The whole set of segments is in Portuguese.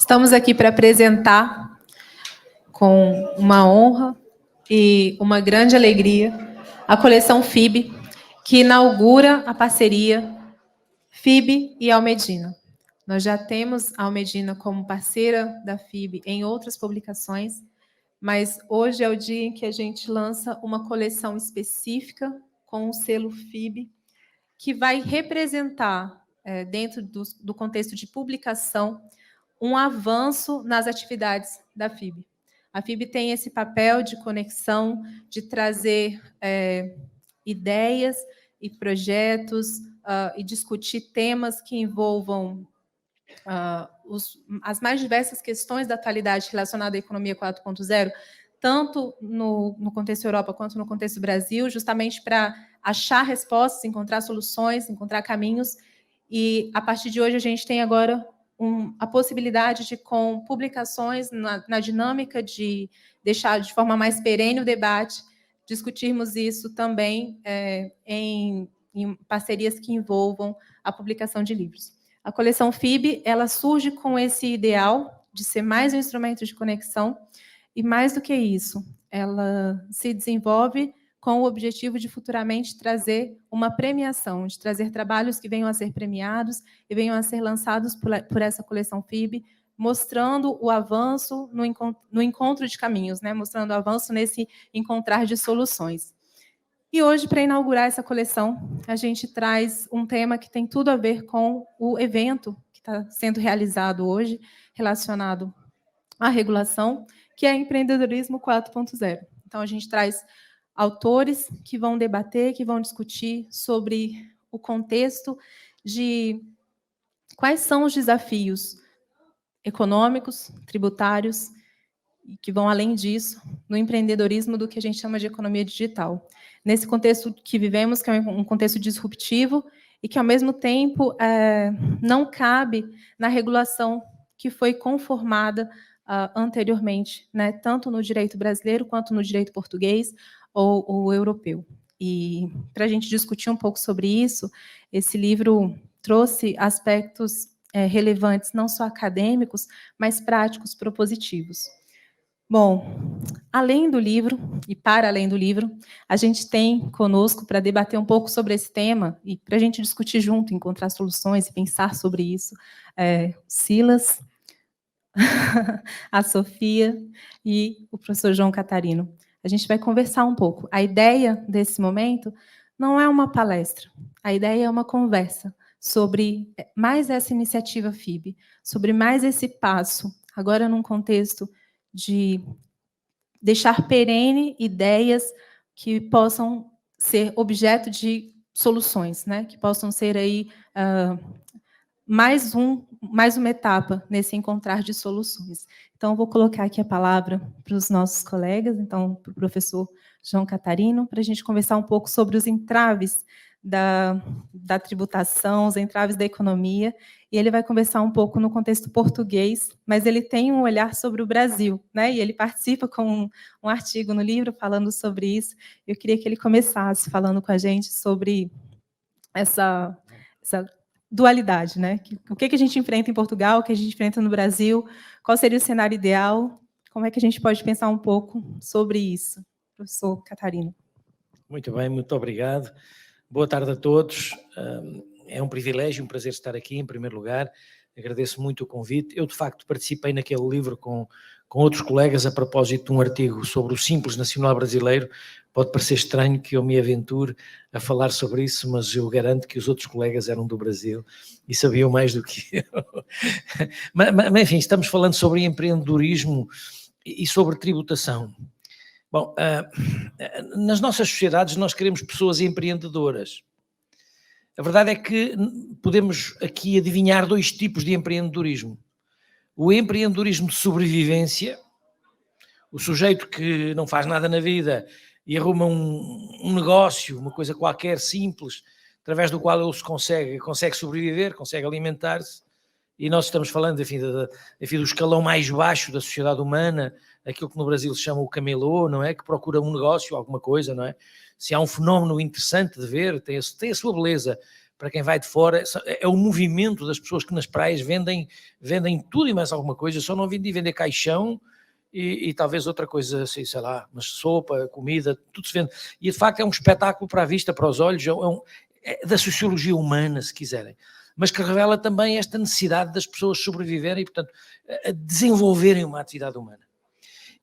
Estamos aqui para apresentar, com uma honra e uma grande alegria, a coleção FIB, que inaugura a parceria FIB e Almedina. Nós já temos a Almedina como parceira da FIB em outras publicações, mas hoje é o dia em que a gente lança uma coleção específica com o selo FIB, que vai representar, dentro do contexto de publicação, um avanço nas atividades da FIB. A FIB tem esse papel de conexão, de trazer ideias e projetos e discutir temas que envolvam as mais diversas questões da atualidade relacionada à economia 4.0, tanto no contexto Europa quanto no contexto Brasil, justamente para achar respostas, encontrar soluções, encontrar caminhos. E, a partir de hoje, a gente tem agora a possibilidade de, com publicações na dinâmica de deixar de forma mais perene o debate, discutirmos isso também em parcerias que envolvam a publicação de livros. A coleção FIB, ela surge com esse ideal de ser mais um instrumento de conexão e, mais do que isso, ela se desenvolve com o objetivo de futuramente trazer uma premiação, de trazer trabalhos que venham a ser premiados e venham a ser lançados por essa coleção FIB, mostrando o avanço no encontro de caminhos, né? Mostrando o avanço nesse encontrar de soluções. E hoje, para inaugurar essa coleção, a gente traz um tema que tem tudo a ver com o evento que está sendo realizado hoje, relacionado à regulação, que é empreendedorismo 4.0. Então, a gente traz autores que vão debater, que vão discutir sobre o contexto de quais são os desafios econômicos, tributários, e que vão além disso, no empreendedorismo do que a gente chama de economia digital. Nesse contexto que vivemos, que é um contexto disruptivo, e que, ao mesmo tempo, não cabe na regulação que foi conformada anteriormente, né, tanto no direito brasileiro quanto no direito português ou europeu. E, para a gente discutir um pouco sobre isso, esse livro trouxe aspectos relevantes, não só acadêmicos, mas práticos, propositivos. Bom, além do livro, e para além do livro, a gente tem conosco para debater um pouco sobre esse tema e para a gente discutir junto, encontrar soluções e pensar sobre isso, Silas, a Sofia e o professor João Catarino. A gente vai conversar um pouco. A ideia desse momento não é uma palestra, a ideia é uma conversa sobre mais essa iniciativa FIB, sobre mais esse passo, agora num contexto de deixar perene ideias que possam ser objeto de soluções, né? Que possam ser aí mais uma etapa nesse encontrar de soluções. Então, vou colocar aqui a palavra para os nossos colegas, então, para o professor João Catarino, para a gente conversar um pouco sobre os entraves da tributação, os entraves da economia, e ele vai conversar um pouco no contexto português, mas ele tem um olhar sobre o Brasil, né? E ele participa com um artigo no livro falando sobre isso. Eu queria que ele começasse falando com a gente sobre essa dualidade, né? O que a gente enfrenta em Portugal, o que a gente enfrenta no Brasil, qual seria o cenário ideal, como é que a gente pode pensar um pouco sobre isso? Professor Catarino. Muito bem, muito obrigado. Boa tarde a todos. É um privilégio, um prazer estar aqui, em primeiro lugar. Agradeço muito o convite. Eu, de facto, participei naquele livro com outros colegas a propósito de um artigo sobre o Simples Nacional Brasileiro. Pode parecer estranho que eu me aventure a falar sobre isso, mas eu garanto que os outros colegas eram do Brasil e sabiam mais do que eu. Mas enfim, estamos falando sobre empreendedorismo e sobre tributação. Bom, nas nossas sociedades nós queremos pessoas empreendedoras. A verdade é que podemos aqui adivinhar dois tipos de empreendedorismo. O empreendedorismo de sobrevivência, o sujeito que não faz nada na vida e arruma um negócio, uma coisa qualquer simples, através do qual ele consegue sobreviver, consegue alimentar-se, e nós estamos falando, enfim, do escalão mais baixo da sociedade humana, aquilo que no Brasil se chama o camelô, não é? Que procura um negócio, alguma coisa, não é? Se há um fenómeno interessante de ver, tem a sua beleza, para quem vai de fora, é o movimento das pessoas que nas praias vendem tudo e mais alguma coisa, só não vender caixão e talvez outra coisa, assim, sei lá, mas sopa, comida, tudo se vende. E de facto é um espetáculo para a vista, para os olhos, é da sociologia humana, se quiserem, mas que revela também esta necessidade das pessoas sobreviverem e, portanto, desenvolverem uma atividade humana.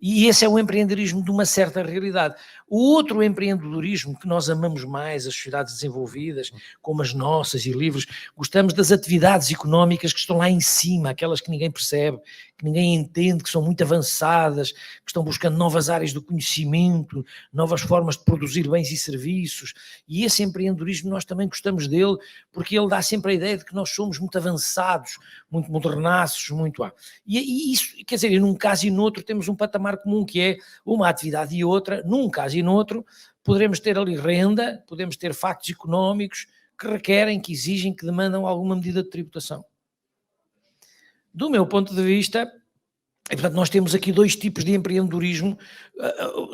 E esse é o empreendedorismo de uma certa realidade. O outro empreendedorismo que nós amamos mais, as sociedades desenvolvidas, como as nossas e livres, gostamos das atividades económicas que estão lá em cima, aquelas que ninguém percebe, que ninguém entende, que são muito avançadas, que estão buscando novas áreas do conhecimento, novas formas de produzir bens e serviços. E esse empreendedorismo nós também gostamos dele, porque ele dá sempre a ideia de que nós somos muito avançados, muito modernaços, muito... E isso, quer dizer, num caso e noutro temos um patamar comum, que é uma atividade e outra, num caso e noutro, poderemos ter ali renda, podemos ter factos económicos que requerem, que exigem, que demandam alguma medida de tributação. Do meu ponto de vista, e, portanto, nós temos aqui dois tipos de empreendedorismo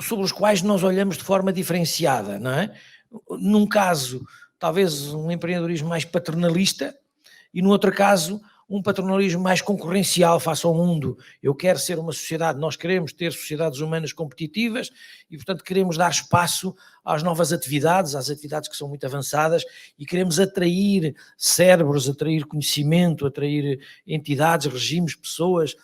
sobre os quais nós olhamos de forma diferenciada, não é? Num caso, talvez um empreendedorismo mais paternalista, e no outro caso, um paternalismo mais concorrencial face ao mundo. Eu quero ser uma sociedade, nós queremos ter sociedades humanas competitivas e, portanto, queremos dar espaço às novas atividades, às atividades que são muito avançadas, e queremos atrair cérebros, atrair conhecimento, atrair entidades, regimes, pessoas,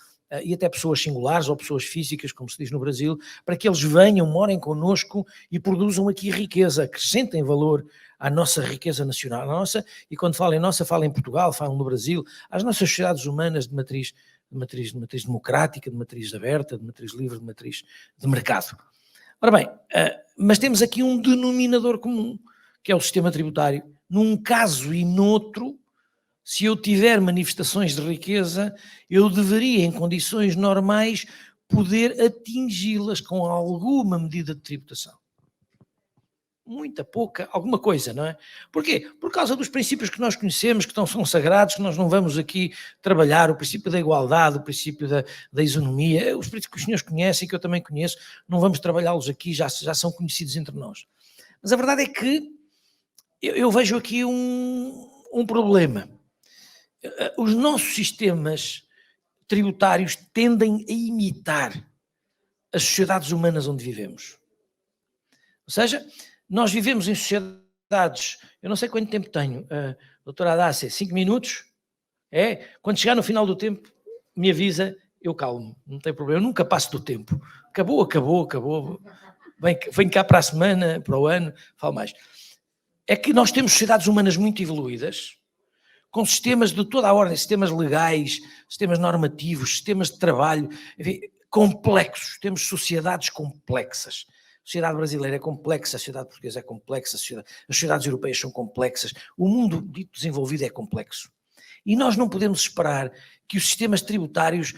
e até pessoas singulares ou pessoas físicas, como se diz no Brasil, para que eles venham, morem connosco e produzam aqui riqueza, acrescentem valor à nossa riqueza nacional, à nossa, e quando falo em nossa, falo em Portugal, falo no Brasil, às nossas sociedades humanas de matriz democrática, de matriz aberta, de matriz livre, de matriz de mercado. Ora bem, mas temos aqui um denominador comum, que é o sistema tributário. Num caso e noutro, se eu tiver manifestações de riqueza, eu deveria, em condições normais, poder atingi-las com alguma medida de tributação. Muita, pouca, alguma coisa, não é? Porquê? Por causa dos princípios que nós conhecemos, que são sagrados, que nós não vamos aqui trabalhar, o princípio da igualdade, o princípio da isonomia, os princípios que os senhores conhecem, que eu também conheço, não vamos trabalhá-los aqui, já são conhecidos entre nós. Mas a verdade é que eu vejo aqui um problema. Os nossos sistemas tributários tendem a imitar as sociedades humanas onde vivemos. Ou seja, nós vivemos em sociedades, eu não sei quanto tempo tenho, doutora Adácia, 5 minutos? É? Quando chegar no final do tempo, me avisa, eu calmo, não tem problema, eu nunca passo do tempo. Acabou. Venho cá para a semana, para o ano, falo mais. É que nós temos sociedades humanas muito evoluídas, com sistemas de toda a ordem, sistemas legais, sistemas normativos, sistemas de trabalho, enfim, complexos, temos sociedades complexas. A sociedade brasileira é complexa, a sociedade portuguesa é complexa, as sociedades europeias são complexas, o mundo dito desenvolvido é complexo. E nós não podemos esperar que os sistemas tributários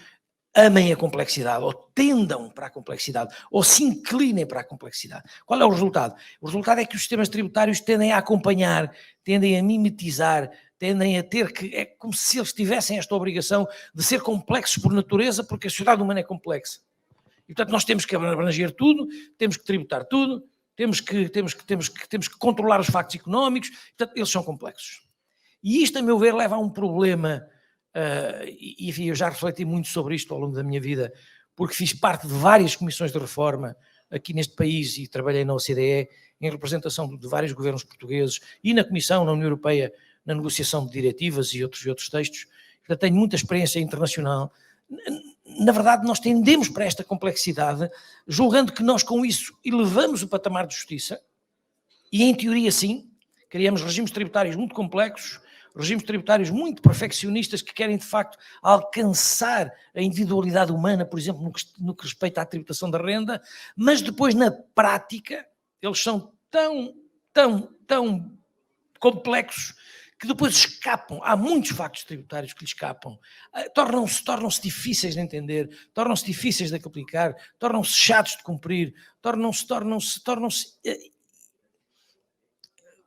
amem a complexidade, ou tendam para a complexidade, ou se inclinem para a complexidade. Qual é o resultado? O resultado é que os sistemas tributários tendem a acompanhar, tendem a mimetizar, tendem a ter que, é como se eles tivessem esta obrigação de ser complexos por natureza, porque a sociedade humana é complexa. E, portanto, nós temos que abranger tudo, temos que tributar tudo, temos que controlar os factos económicos, portanto, eles são complexos. E isto, a meu ver, leva a um problema, e enfim, eu já refleti muito sobre isto ao longo da minha vida, porque fiz parte de várias comissões de reforma aqui neste país e trabalhei na OCDE em representação de vários governos portugueses e na Comissão, na União Europeia, na negociação de diretivas e outros textos. Portanto, tenho muita experiência internacional. Na verdade, nós tendemos para esta complexidade, julgando que nós com isso elevamos o patamar de justiça, e em teoria sim, criamos regimes tributários muito complexos, regimes tributários muito perfeccionistas que querem de facto alcançar a individualidade humana, por exemplo, no que respeita à tributação da renda, mas depois na prática eles são tão complexos que depois escapam, há muitos factos tributários que lhe escapam, tornam-se difíceis de entender, tornam-se difíceis de aplicar, tornam-se chatos de cumprir, tornam-se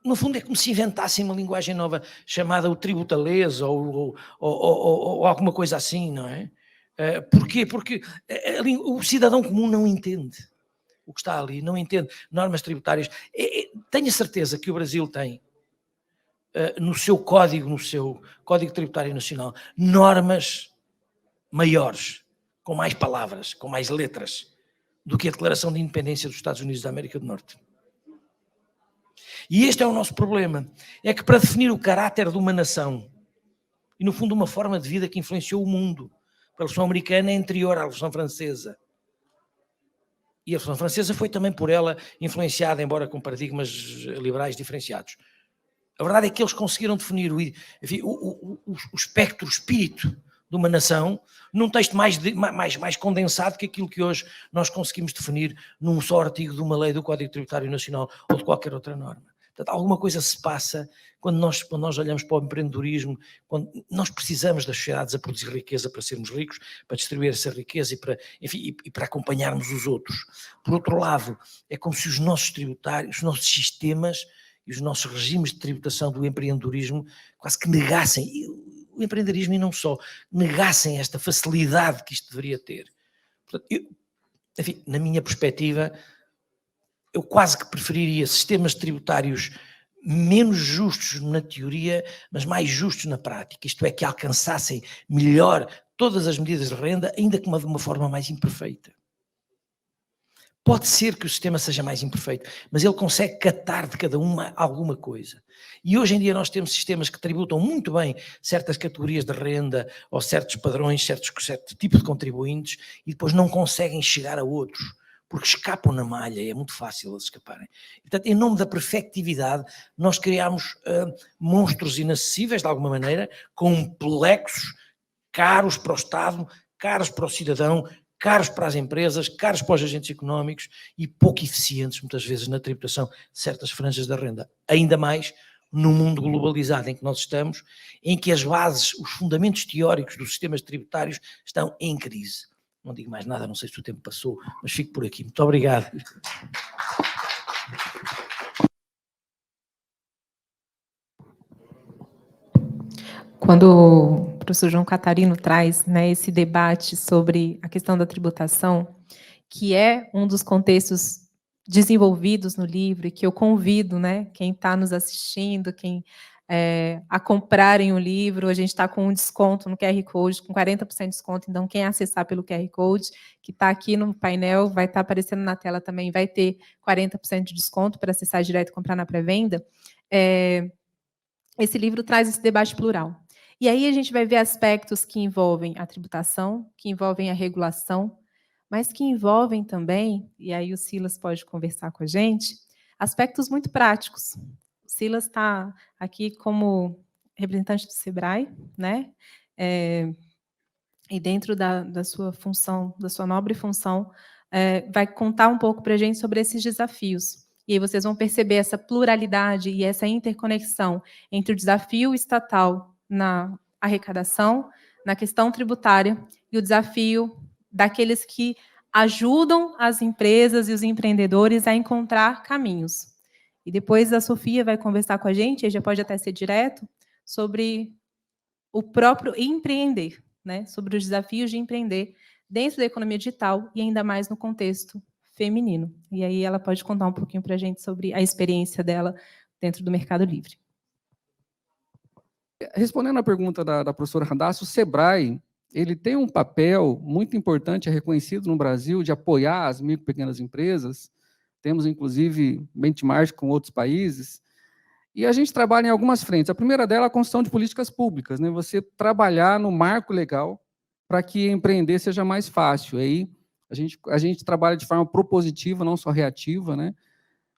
no fundo é como se inventassem uma linguagem nova chamada o tributalês ou alguma coisa assim, não é? Porquê? Porque o cidadão comum não entende o que está ali, não entende normas tributárias. Tenho a certeza que o Brasil tem no seu Código Tributário Nacional, normas maiores, com mais palavras, com mais letras, do que a Declaração de Independência dos Estados Unidos da América do Norte. E este é o nosso problema, é que para definir o caráter de uma nação, e no fundo uma forma de vida que influenciou o mundo, a Revolução Americana é anterior à Revolução Francesa, e a Revolução Francesa foi também por ela influenciada, embora com paradigmas liberais diferenciados. A verdade é que eles conseguiram definir o espectro, o espírito de uma nação num texto mais condensado que aquilo que hoje nós conseguimos definir num só artigo de uma lei do Código Tributário Nacional ou de qualquer outra norma. Portanto, alguma coisa se passa quando nós olhamos para o empreendedorismo, quando nós precisamos das sociedades a produzir riqueza para sermos ricos, para distribuir essa riqueza e para acompanharmos os outros. Por outro lado, é como se os nossos tributários, os nossos sistemas e os nossos regimes de tributação do empreendedorismo quase que negassem, o empreendedorismo e não só, negassem esta facilidade que isto deveria ter. Portanto, na minha perspectiva, eu quase que preferiria sistemas tributários menos justos na teoria, mas mais justos na prática, isto é, que alcançassem melhor todas as medidas de renda, ainda que de uma forma mais imperfeita. Pode ser que o sistema seja mais imperfeito, mas ele consegue catar de cada uma alguma coisa. E hoje em dia nós temos sistemas que tributam muito bem certas categorias de renda ou certos padrões, certo tipo de contribuintes, e depois não conseguem chegar a outros, porque escapam na malha, e é muito fácil eles escaparem. Portanto, em nome da perfectividade, nós criamos monstros inacessíveis, de alguma maneira, complexos, caros para o Estado, caros para o cidadão, caros para as empresas, caros para os agentes económicos e pouco eficientes, muitas vezes, na tributação de certas franjas da renda. Ainda mais no mundo globalizado em que nós estamos, em que as bases, os fundamentos teóricos dos sistemas tributários estão em crise. Não digo mais nada, não sei se o tempo passou, mas fico por aqui. Muito obrigado. Quando o professor João Catarino traz, né, esse debate sobre a questão da tributação, que é um dos contextos desenvolvidos no livro, e que eu convido, né, quem está nos assistindo, a comprarem o livro, a gente está com um desconto no QR Code, com 40% de desconto, então quem acessar pelo QR Code, que está aqui no painel, vai estar aparecendo na tela também, vai ter 40% de desconto para acessar direto e comprar na pré-venda. Esse livro traz esse debate plural. E aí a gente vai ver aspectos que envolvem a tributação, que envolvem a regulação, mas que envolvem também, e aí o Silas pode conversar com a gente, aspectos muito práticos. O Silas está aqui como representante do SEBRAE, né? E dentro da sua função, da sua nobre função, vai contar um pouco para a gente sobre esses desafios. E aí vocês vão perceber essa pluralidade e essa interconexão entre o desafio estatal na arrecadação, na questão tributária, e o desafio daqueles que ajudam as empresas e os empreendedores a encontrar caminhos. E depois a Sofia vai conversar com a gente, e já pode até ser direto, sobre o próprio empreender, né? Sobre os desafios de empreender dentro da economia digital e ainda mais no contexto feminino. E aí ela pode contar um pouquinho para a gente sobre a experiência dela dentro do Mercado Livre. Respondendo à pergunta da professora Radassa, o SEBRAE ele tem um papel muito importante, é reconhecido no Brasil, de apoiar as micro e pequenas empresas. Temos, inclusive, benchmark com outros países. E a gente trabalha em algumas frentes. A primeira dela é a construção de políticas públicas, né? Você trabalhar no marco legal para que empreender seja mais fácil. Aí a gente trabalha de forma propositiva, não só reativa, né?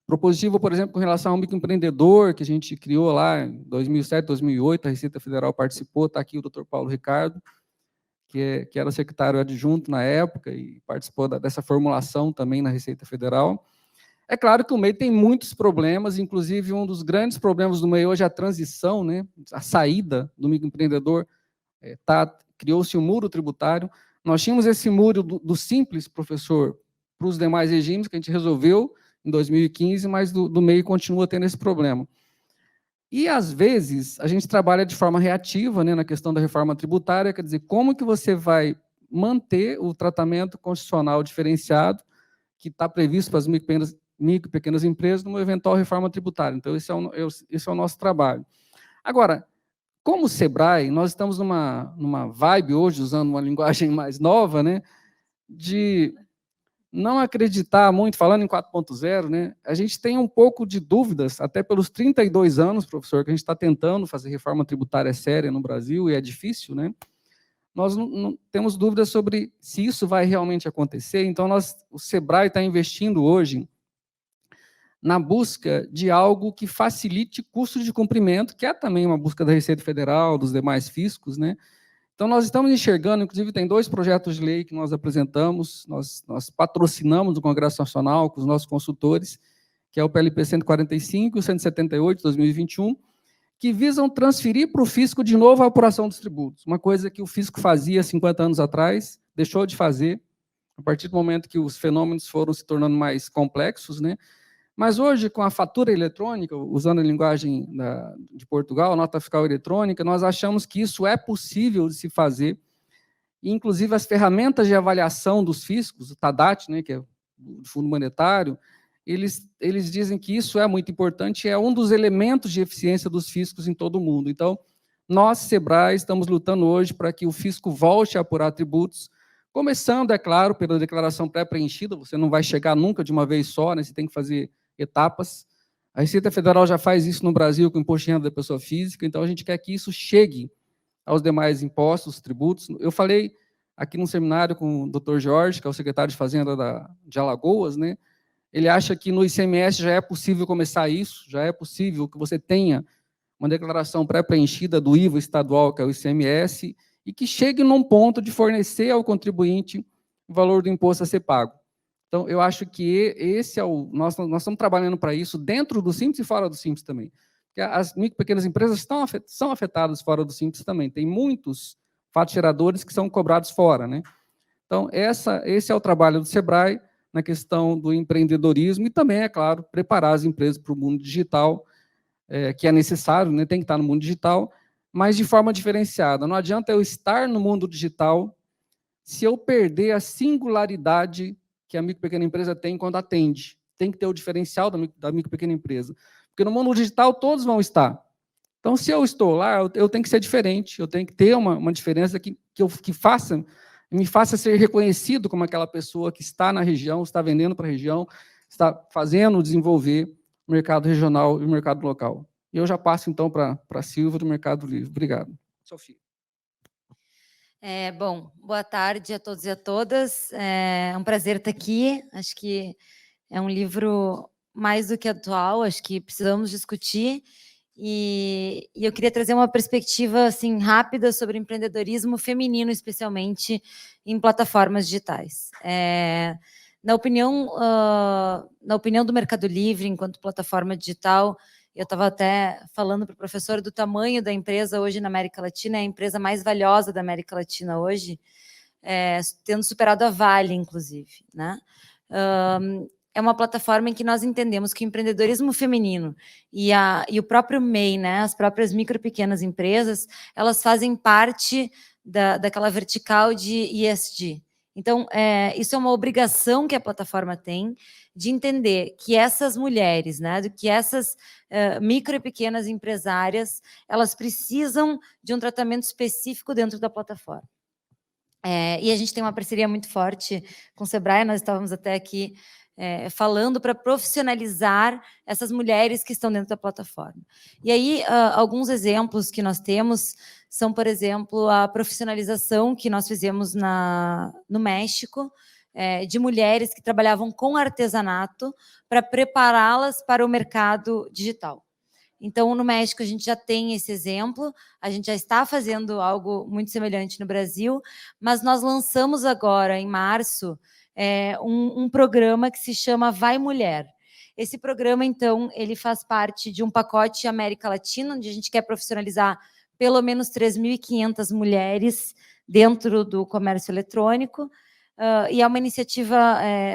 Propositiva, por exemplo, com relação ao microempreendedor, que a gente criou lá em 2007, 2008, a Receita Federal participou, está aqui o Dr. Paulo Ricardo, que era secretário adjunto na época e participou dessa formulação também na Receita Federal. É claro que o MEI tem muitos problemas, inclusive um dos grandes problemas do MEI hoje é a transição, né? A saída do microempreendedor. Criou-se um muro tributário. Nós tínhamos esse muro do simples, professor, para os demais regimes, que a gente resolveu em 2015, mas do MEI continua tendo esse problema. E, às vezes, a gente trabalha de forma reativa, né, na questão da reforma tributária, quer dizer, como que você vai manter o tratamento constitucional diferenciado que está previsto para as micro e pequenas empresas numa eventual reforma tributária. Então, esse é o nosso trabalho. Agora, como o Sebrae, nós estamos numa vibe hoje, usando uma linguagem mais nova, né, de não acreditar muito, falando em 4.0, né, a gente tem um pouco de dúvidas, até pelos 32 anos, professor, que a gente está tentando fazer reforma tributária séria no Brasil, e é difícil, né? Nós não temos dúvidas sobre se isso vai realmente acontecer, então o Sebrae está investindo hoje na busca de algo que facilite custos de cumprimento, que é também uma busca da Receita Federal, dos demais fiscos, né? Então, nós estamos enxergando, inclusive, tem 2 projetos de lei que nós apresentamos, nós patrocinamos no Congresso Nacional com os nossos consultores, que é o PLP 145 e o 178 de 2021, que visam transferir para o fisco de novo a apuração dos tributos, uma coisa que o fisco fazia 50 anos atrás, deixou de fazer, a partir do momento que os fenômenos foram se tornando mais complexos, né? Mas hoje, com a fatura eletrônica, usando a linguagem de Portugal, a nota fiscal eletrônica, nós achamos que isso é possível de se fazer. Inclusive, as ferramentas de avaliação dos fiscos, o TADAT, né, que é o Fundo Monetário, eles dizem que isso é muito importante, é um dos elementos de eficiência dos fiscos em todo o mundo. Então, nós, Sebrae, estamos lutando hoje para que o fisco volte a apurar tributos, começando, é claro, pela declaração pré-preenchida, você não vai chegar nunca de uma vez só, né, você tem que fazer etapas. A Receita Federal já faz isso no Brasil com o imposto de renda da pessoa física, então a gente quer que isso chegue aos demais impostos, tributos. Eu falei aqui num seminário com o Dr. Jorge, que é o secretário de Fazenda de Alagoas, né? Ele acha que no ICMS já é possível começar isso, já é possível que você tenha uma declaração pré-preenchida do IVA estadual, que é o ICMS, e que chegue num ponto de fornecer ao contribuinte o valor do imposto a ser pago. Então, eu acho que esse é nós estamos trabalhando para isso dentro do Simples e fora do Simples também. Porque as micro e pequenas empresas são afetadas fora do Simples também. Tem muitos fatos geradores que são cobrados fora, né? Então, esse é o trabalho do Sebrae na questão do empreendedorismo e também, é claro, preparar as empresas para o mundo digital, que é necessário, né? Tem que estar no mundo digital, mas de forma diferenciada. Não adianta eu estar no mundo digital se eu perder a singularidade que a micro e pequena empresa tem quando atende. Tem que ter o diferencial da micro e pequena empresa. Porque no mundo digital todos vão estar. Então, se eu estou lá, eu tenho que ser diferente, eu tenho que ter uma diferença que me faça ser reconhecido como aquela pessoa que está na região, está vendendo para a região, está fazendo desenvolver o mercado regional e o mercado local. E eu já passo, então, para a Silvia do Mercado Livre. Obrigado. Sofia. Bom, boa tarde a todos e a todas. É um prazer estar aqui. Acho que é um livro mais do que atual, acho que precisamos discutir. E eu queria trazer uma perspectiva assim, rápida sobre empreendedorismo feminino, especialmente em plataformas digitais. Na opinião do Mercado Livre, enquanto plataforma digital, eu estava até falando para o professor do tamanho da empresa hoje na América Latina, é a empresa mais valiosa da América Latina hoje, tendo superado a Vale, inclusive, né? É uma plataforma em que nós entendemos que o empreendedorismo feminino e o próprio MEI, né, as próprias micro e pequenas empresas, elas fazem parte daquela vertical de ESG. Então, isso é uma obrigação que a plataforma tem de entender que essas mulheres, né, que essas micro e pequenas empresárias, elas precisam de um tratamento específico dentro da plataforma. E a gente tem uma parceria muito forte com o Sebrae, nós estávamos até aqui falando para profissionalizar essas mulheres que estão dentro da plataforma. E aí, alguns exemplos que nós temos são, por exemplo, a profissionalização que nós fizemos no México, de mulheres que trabalhavam com artesanato para prepará-las para o mercado digital. Então, no México, a gente já tem esse exemplo, a gente já está fazendo algo muito semelhante no Brasil, mas nós lançamos agora, em março, um programa que se chama Vai Mulher. Esse programa, então, ele faz parte de um pacote América Latina, onde a gente quer profissionalizar pelo menos 3.500 mulheres dentro do comércio eletrônico, e é uma iniciativa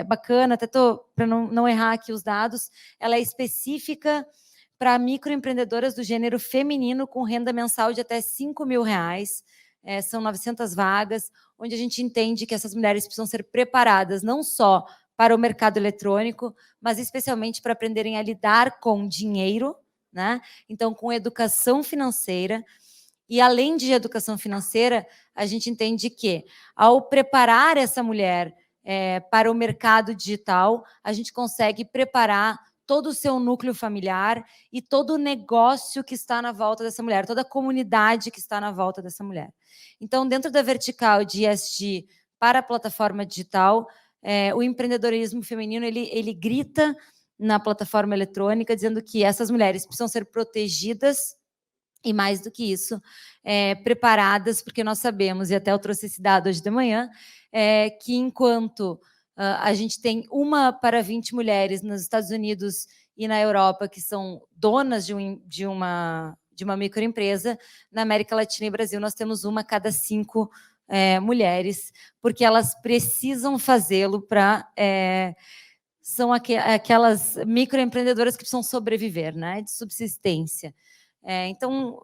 bacana, até para não errar aqui os dados, ela é específica para microempreendedoras do gênero feminino com renda mensal de até R$5.000, são 900 vagas, onde a gente entende que essas mulheres precisam ser preparadas não só para o mercado eletrônico, mas especialmente para aprenderem a lidar com dinheiro, né? Então, com educação financeira, e além de educação financeira, a gente entende que, ao preparar essa mulher para o mercado digital, a gente consegue preparar todo o seu núcleo familiar e todo o negócio que está na volta dessa mulher, toda a comunidade que está na volta dessa mulher. Então, dentro da vertical de ESG para a plataforma digital, o empreendedorismo feminino, ele grita na plataforma eletrônica, dizendo que essas mulheres precisam ser protegidas e, mais do que isso, preparadas, porque nós sabemos, e até eu trouxe esse dado hoje de manhã, que enquanto a gente tem 1 para 20 mulheres nos Estados Unidos e na Europa que são donas de uma microempresa, na América Latina e Brasil nós temos 1 a cada 5 mulheres, porque elas precisam fazê-lo para... são aquelas microempreendedoras que precisam sobreviver, né, de subsistência. Então,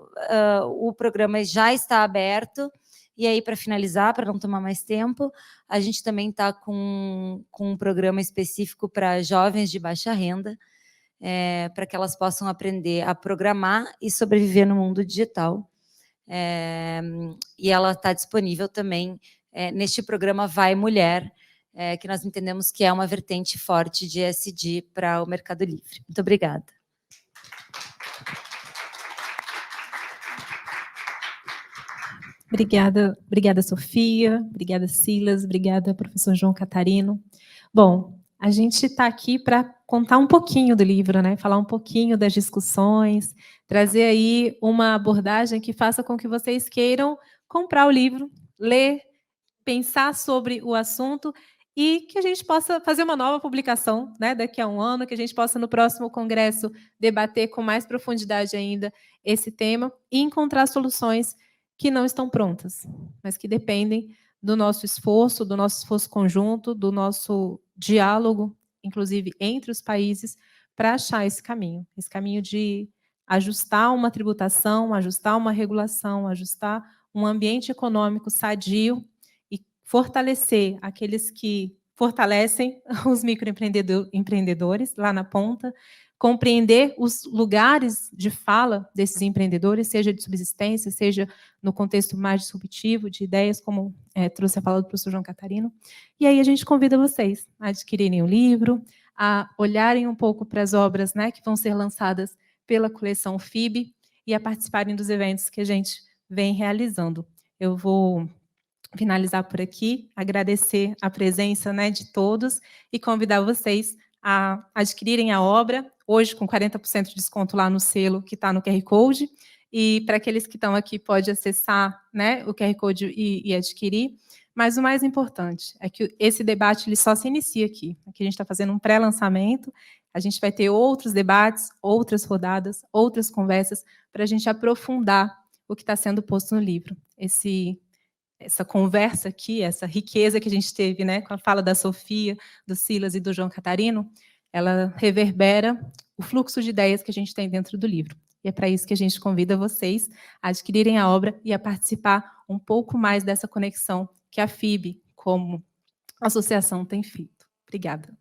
o programa já está aberto. E aí, para finalizar, para não tomar mais tempo, a gente também está com um programa específico para jovens de baixa renda, para que elas possam aprender a programar e sobreviver no mundo digital. E ela está disponível também neste programa Vai Mulher, que nós entendemos que é uma vertente forte de ESG para o Mercado Livre. Muito obrigada. Obrigada, Sofia, obrigada, Silas, obrigada, professor João Catarino. Bom, a gente está aqui para contar um pouquinho do livro, né? Falar um pouquinho das discussões, trazer aí uma abordagem que faça com que vocês queiram comprar o livro, ler, pensar sobre o assunto e que a gente possa fazer uma nova publicação, né, daqui a um ano, que a gente possa, no próximo congresso, debater com mais profundidade ainda esse tema e encontrar soluções que não estão prontas, mas que dependem do nosso esforço conjunto, do nosso diálogo, inclusive entre os países, para achar esse caminho de ajustar uma tributação, ajustar uma regulação, ajustar um ambiente econômico sadio e fortalecer aqueles que fortalecem os microempreendedores lá na ponta, compreender os lugares de fala desses empreendedores, seja de subsistência, seja no contexto mais disruptivo, de ideias, como trouxe a fala do professor João Catarino. E aí a gente convida vocês a adquirirem o livro, a olharem um pouco para as obras, né, que vão ser lançadas pela coleção FIB e a participarem dos eventos que a gente vem realizando. Eu vou finalizar por aqui, agradecer a presença, né, de todos e convidar vocês a adquirirem a obra, hoje com 40% de desconto lá no selo que está no QR Code, e para aqueles que estão aqui pode acessar, né, o QR Code e adquirir. Mas o mais importante é que esse debate ele só se inicia aqui. Aqui a gente está fazendo um pré-lançamento, a gente vai ter outros debates, outras rodadas, outras conversas, para a gente aprofundar o que está sendo posto no livro. Essa conversa aqui, essa riqueza que a gente teve, né, com a fala da Sofia, do Silas e do João Catarino, ela reverbera o fluxo de ideias que a gente tem dentro do livro. E é para isso que a gente convida vocês a adquirirem a obra e a participar um pouco mais dessa conexão que a FIB, como associação, tem feito. Obrigada.